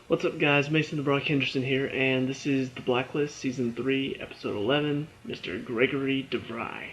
What's up, guys? Mason the Brock Henderson here, and this is the Blacklist, Season 3, Episode 11, Mr. Gregory Devry.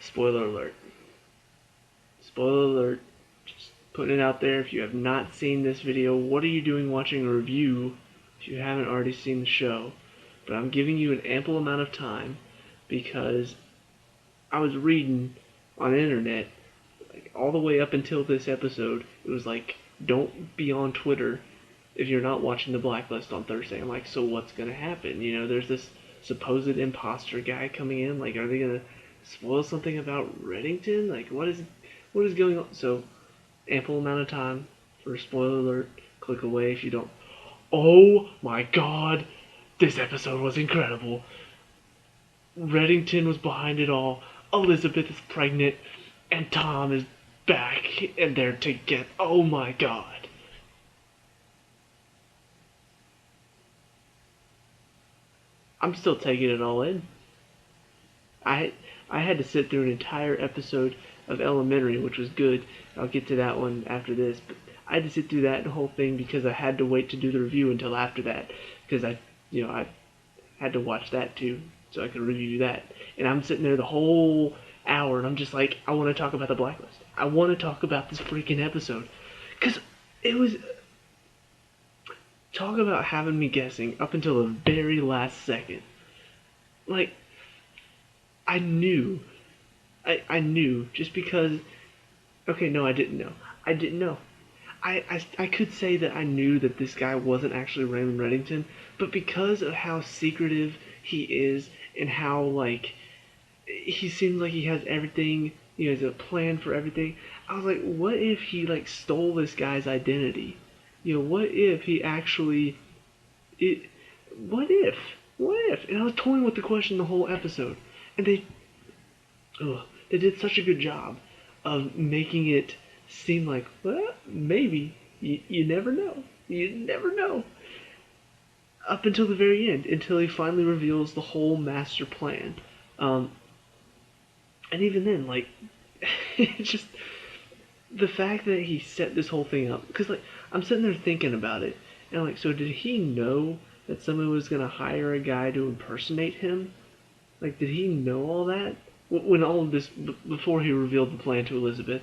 Spoiler alert. Spoiler alert. Just putting it out there. If you have not seen this video, what are you doing watching a review if you haven't already seen the show? But I'm giving you an ample amount of time because I was reading on the internet, like, all the way up until this episode. It was like, don't be on Twitter if you're not watching the Blacklist on Thursday. I'm like, so what's gonna happen? You know, there's this supposed imposter guy coming in. Like, are they gonna spoil something about Reddington? Like, what is going on? So, ample amount of time for a spoiler alert. Click away if you don't. Oh my God, this episode was incredible. Reddington was behind it all. Elizabeth is pregnant, and Tom is back, and they're together. Oh my God. I'm still taking it all in. I had to sit through an entire episode of Elementary, which was good. I'll get to that one after this, but I had to sit through that whole thing because I had to wait to do the review until after that, because I had to watch that too, so I could review that. And I'm sitting there the whole hour, and I'm just like, I want to talk about the Blacklist. I want to talk about this freaking episode, because it was. Talk about having me guessing up until the very last second. Like, I knew. I knew just because. Okay, no, I didn't know. I didn't know. I could say that I knew that this guy wasn't actually Raymond Reddington, but because of how secretive he is and how, like, he seems like he has everything, he has a plan for everything, I was like, what if he, like, stole this guy's identity? You know, what if he actually... What if? What if? And I was toying with the question the whole episode. And they did such a good job of making it seem like, well, maybe. You never know. You never know. Up until the very end, until he finally reveals the whole master plan. And even then, like, it's just... the fact that he set this whole thing up, because, like, I'm sitting there thinking about it, and I'm like, so did he know that someone was gonna hire a guy to impersonate him? Like, did he know all that when all of this before he revealed the plan to Elizabeth?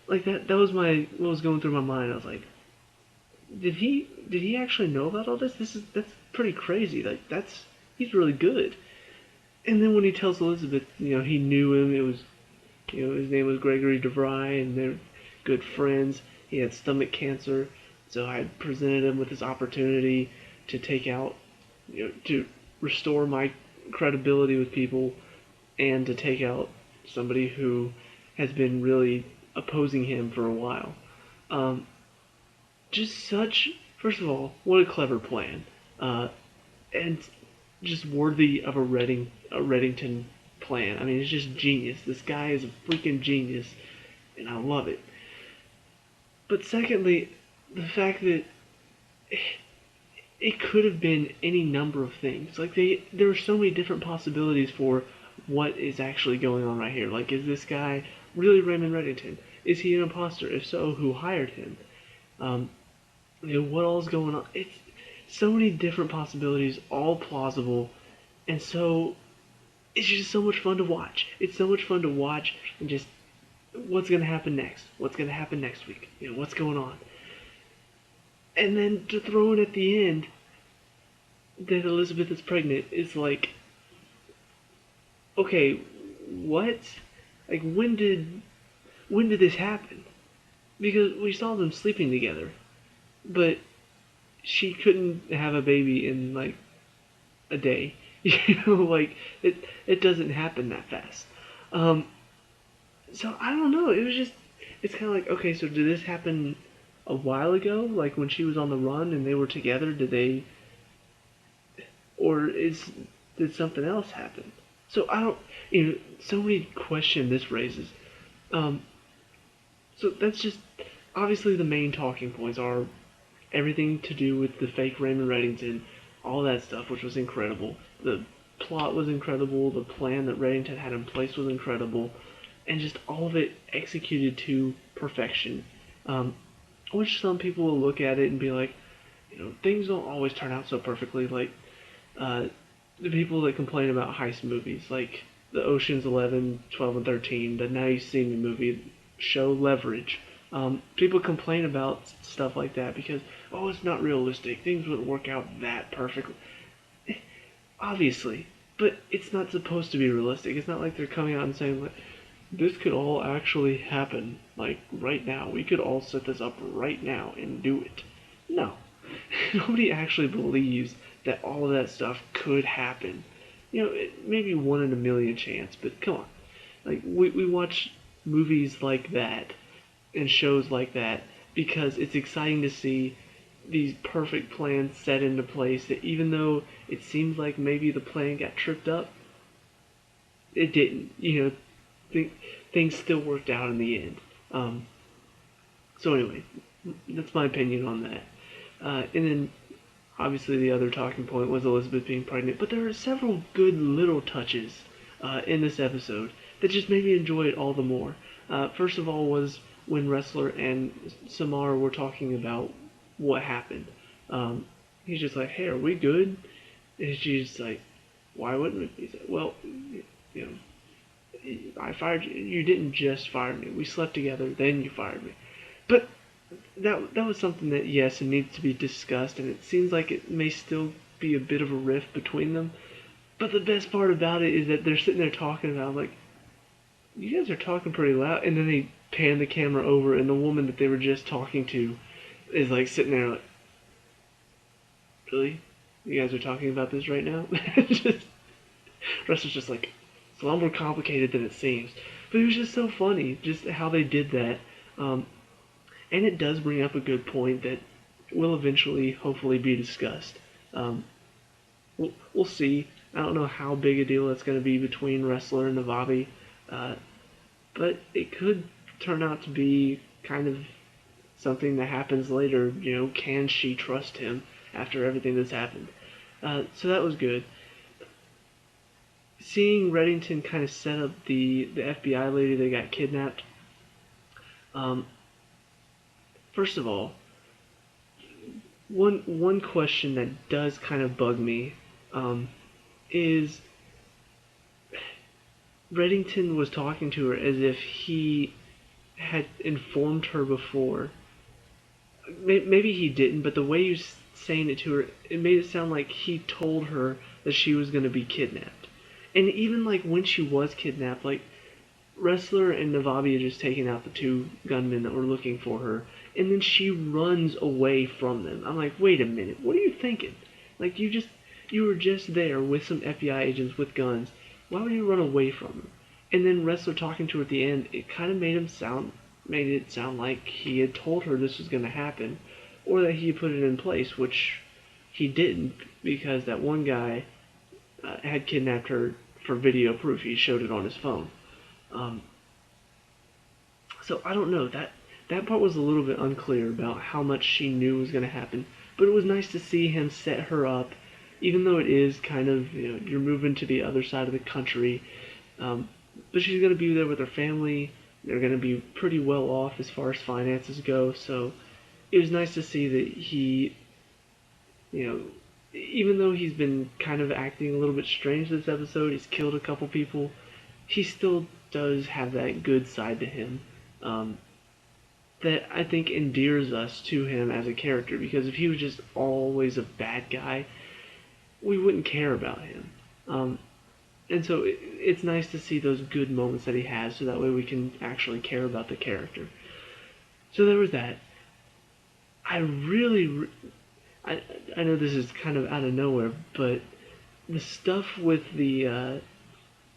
Like, that was what was going through my mind. I was like, did he actually know about all this? That's pretty crazy. Like, he's really good. And then when he tells Elizabeth, you know, he knew him. It was, you know, his name was Gregory Devry, and they're good friends. He had stomach cancer, so I presented him with this opportunity to take out, you know, to restore my credibility with people, and to take out somebody who has been really opposing him for a while. First of all, what a clever plan, and just worthy of a Reddington plan. I mean, it's just genius. This guy is a freaking genius, and I love it. But secondly, the fact that it could have been any number of things. Like, there were so many different possibilities for what is actually going on right here. Like, is this guy really Raymond Reddington? Is he an imposter? If so, who hired him? You know, what all is going on? It's so many different possibilities, all plausible, and so it's just so much fun to watch. It's so much fun to watch and just, what's going to happen next? What's going to happen next week? You know, what's going on? And then to throw in at the end that Elizabeth is pregnant is like, okay, what? Like, when did this happen? Because we saw them sleeping together, but she couldn't have a baby in, like, a day. You know, like, it doesn't happen that fast. So I don't know. It's kind of like, okay, so did this happen a while ago? Like, when she was on the run and they were together, or did something else happen? So I don't, you know, so many questions this raises. So that's just, obviously the main talking points are everything to do with the fake Raymond Reddington, all that stuff, which was incredible. The plot was incredible. The plan that Reddington had in place was incredible. And just all of it executed to perfection. Which some people will look at it and be like, things don't always turn out so perfectly. Like the people that complain about heist movies, like the Ocean's 11, 12, and 13, the Now You See Me movie show Leverage. People complain about stuff like that because, oh, it's not realistic. Things wouldn't work out that perfectly. Obviously, but it's not supposed to be realistic. It's not like they're coming out and saying, like, this could all actually happen, like, right now. We could all set this up right now and do it. No. Nobody actually believes that all of that stuff could happen. Maybe 1 in a million chance, but come on. Like, we watch movies like that and shows like that because it's exciting to see these perfect plans set into place that even though it seems like maybe the plan got tripped up, it didn't. Things still worked out in the end. So anyway, that's my opinion on that. And then obviously the other talking point was Elizabeth being pregnant, but there are several good little touches in this episode that just made me enjoy it all the more. First of all was when Wrestler and Samara were talking about what happened. He's just like, hey, are we good? And she's like, why wouldn't we? He's like, well, I fired you. You didn't just fire me. We slept together, then you fired me. But that was something that, yes, it needs to be discussed, and it seems like it may still be a bit of a rift between them. But the best part about it is that they're sitting there talking about, like, you guys are talking pretty loud, and then they pan the camera over, and the woman that they were just talking to is, like, sitting there, like, really? You guys are talking about this right now? Wrestler's just like, it's a lot more complicated than it seems. But it was just so funny, just how they did that. And it does bring up a good point that will eventually, hopefully, be discussed. We'll see. I don't know how big a deal that's going to be between Wrestler and Navabi, but it could turn out to be kind of something that happens later. Can she trust him after everything that's happened? So that was good. Seeing Reddington kind of set up the FBI lady that got kidnapped. First of all, one question that does kind of bug me is Reddington was talking to her as if he had informed her before. Maybe he didn't, but the way he was saying it to her, it made it sound like he told her that she was going to be kidnapped. And even like when she was kidnapped, like Wrestler and Navabi had just taken out the two gunmen that were looking for her, and then she runs away from them. I'm like, wait a minute, what are you thinking? Like you were just there with some FBI agents with guns. Why would you run away from them? And then Wrestler talking to her at the end, it kind of made it sound like he had told her this was going to happen, or that he put it in place, which he didn't, because that one guy had kidnapped her for video proof. He showed it on his phone. So I don't know, that part was a little bit unclear about how much she knew was going to happen, but it was nice to see him set her up, even though it is kind of, you're moving to the other side of the country, but she's going to be there with her family. They're going to be pretty well off as far as finances go, so it was nice to see that he, even though he's been kind of acting a little bit strange this episode, he's killed a couple people, he still does have that good side to him that I think endears us to him as a character, because if he was just always a bad guy, we wouldn't care about him. And so it's nice to see those good moments that he has, so that way we can actually care about the character. So there was that. I know this is kind of out of nowhere, but the stuff with the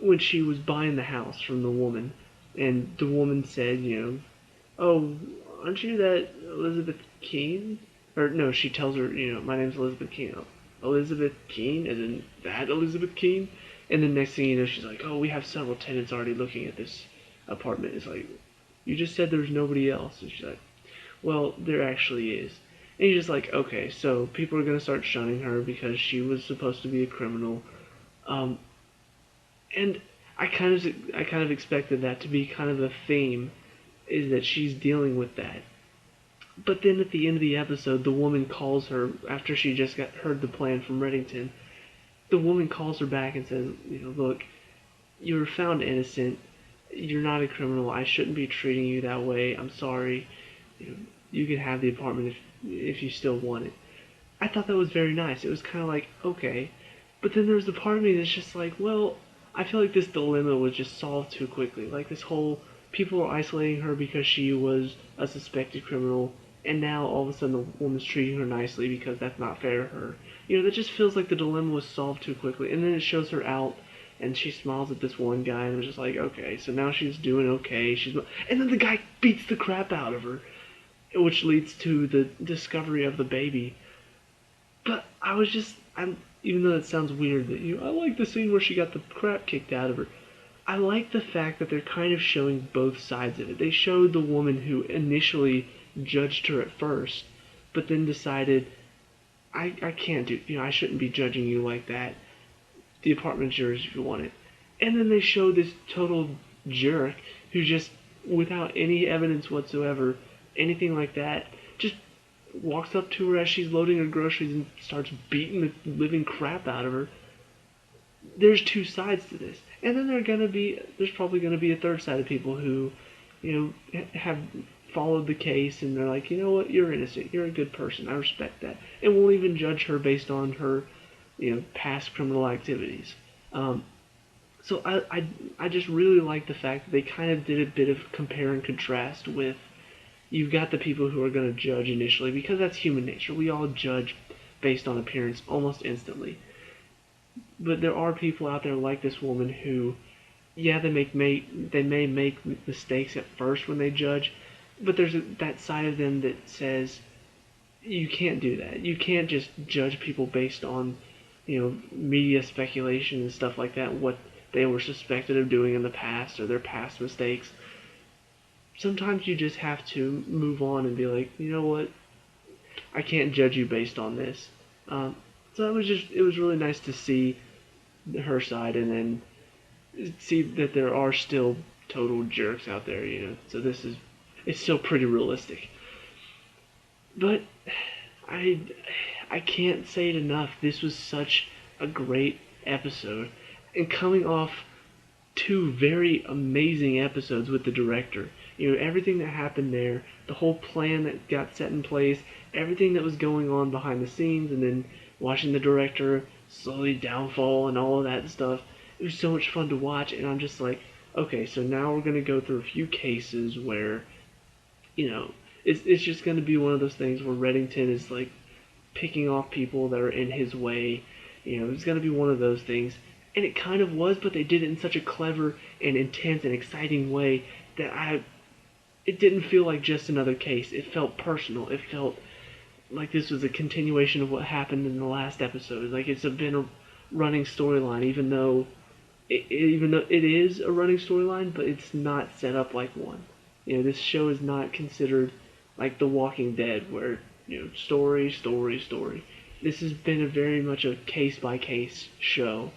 when she was buying the house from the woman, and the woman said, oh, aren't you that Elizabeth Keene? Or no, she tells her, my name's Elizabeth Keene. Oh, Elizabeth Keene? Isn't that Elizabeth Keene? And then next thing you know, she's like, oh, we have several tenants already looking at this apartment. It's like, you just said there's nobody else. And she's like, well, there actually is. And you're just like, okay, so people are going to start shunning her because she was supposed to be a criminal. And I kind of expected that to be kind of a theme, is that she's dealing with that. But then at the end of the episode, the woman calls her after she just heard the plan from Reddington. The woman calls her back and says, look, you were found innocent. You're not a criminal. I shouldn't be treating you that way. I'm sorry. You can have the apartment if you still want it. I thought that was very nice. It was kind of like, okay. But then there's the part of me that's just like, well, I feel like this dilemma was just solved too quickly. Like this whole people were isolating her because she was a suspected criminal, and now all of a sudden the woman's treating her nicely because that's not fair to her. That just feels like the dilemma was solved too quickly. And then it shows her out, and she smiles at this one guy, and I'm just like, okay, so now she's doing okay. And then the guy beats the crap out of her, which leads to the discovery of the baby. But even though it sounds weird that I like the scene where she got the crap kicked out of her. I like the fact that they're kind of showing both sides of it. They showed the woman who initially judged her at first, but then decided, I can't I shouldn't be judging you like that. The apartment's yours if you want it. And then they show this total jerk who just, without any evidence whatsoever, anything like that, just walks up to her as she's loading her groceries and starts beating the living crap out of her. There's two sides to this. And then there's probably going to be a third side of people who, have followed the case and they're like, you know what, you're innocent, you're a good person, I respect that. And won't even judge her based on her, past criminal activities. So I just really like the fact that they kind of did a bit of compare and contrast with, you've got the people who are going to judge initially, because that's human nature. We all judge based on appearance almost instantly. But there are people out there like this woman who, yeah, they may make mistakes at first when they judge, but there's that side of them that says, you can't do that. You can't just judge people based on, media speculation and stuff like that, what they were suspected of doing in the past or their past mistakes. Sometimes you just have to move on and be like, you know what, I can't judge you based on this. So it was really nice to see her side and then see that there are still total jerks out there, So it's still pretty realistic. But I can't say it enough. This was such a great episode. And coming off two very amazing episodes with the director. Everything that happened there, the whole plan that got set in place, everything that was going on behind the scenes, and then watching the director slowly downfall and all of that stuff. It was so much fun to watch, and I'm just like, okay, so now we're going to go through a few cases where, it's just going to be one of those things where Reddington is like picking off people that are in his way. It's going to be one of those things. And it kind of was, but they did it in such a clever and intense and exciting way that it didn't feel like just another case. It felt personal. It felt like this was a continuation of what happened in the last episode. Like it's been a running storyline, even though it is a running storyline, but it's not set up like one. This show is not considered like The Walking Dead, where story, story, story. This has been a very much a case by case show.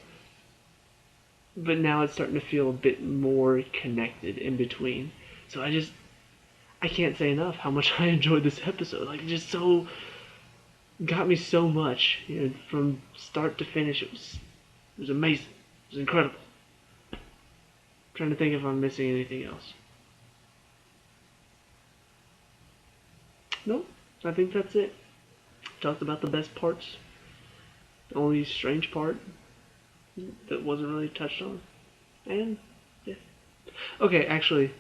But now it's starting to feel a bit more connected in between. So I can't say enough how much I enjoyed this episode. Like, it just got me so much, from start to finish. It was amazing. It was incredible. I'm trying to think if I'm missing anything else. Nope, I think that's it. Talked about the best parts. The only strange part that wasn't really touched on. And, yeah. Okay, actually,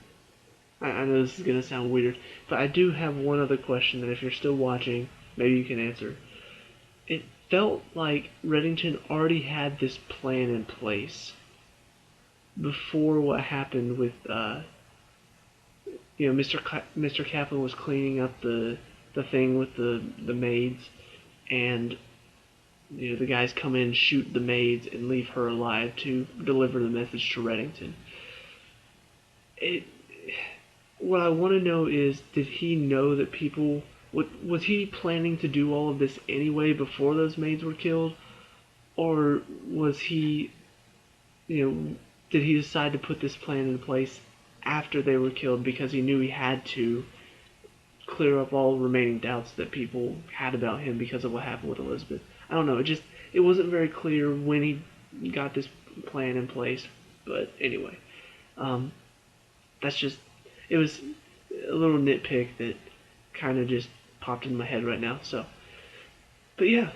I know this is going to sound weird, but I do have one other question that if you're still watching, maybe you can answer. It felt like Reddington already had this plan in place before what happened with, Mr. Kaplan was cleaning up the thing with the maids, and the guys come in, shoot the maids, and leave her alive to deliver the message to Reddington. What I want to know is, did he know that people... Was he planning to do all of this anyway before those maids were killed? Or was he... did he decide to put this plan in place after they were killed because he knew he had to clear up all remaining doubts that people had about him because of what happened with Elizabeth. I don't know. It wasn't very clear when he got this plan in place. But anyway, that's just, it was a little nitpick that kind of just popped in my head right now. So, but yeah,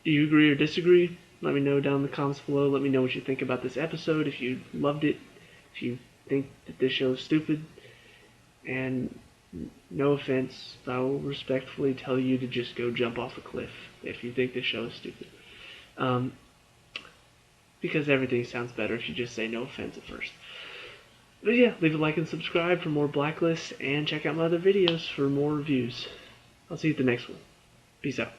do you agree or disagree? Let me know down in the comments below. Let me know what you think about this episode. If you loved it, if you think that this show is stupid, and no offense, I will respectfully tell you to just go jump off a cliff if you think this show is stupid. Because everything sounds better if you just say no offense at first. But yeah, leave a like and subscribe for more Blacklist, and check out my other videos for more reviews. I'll see you at the next one. Peace out.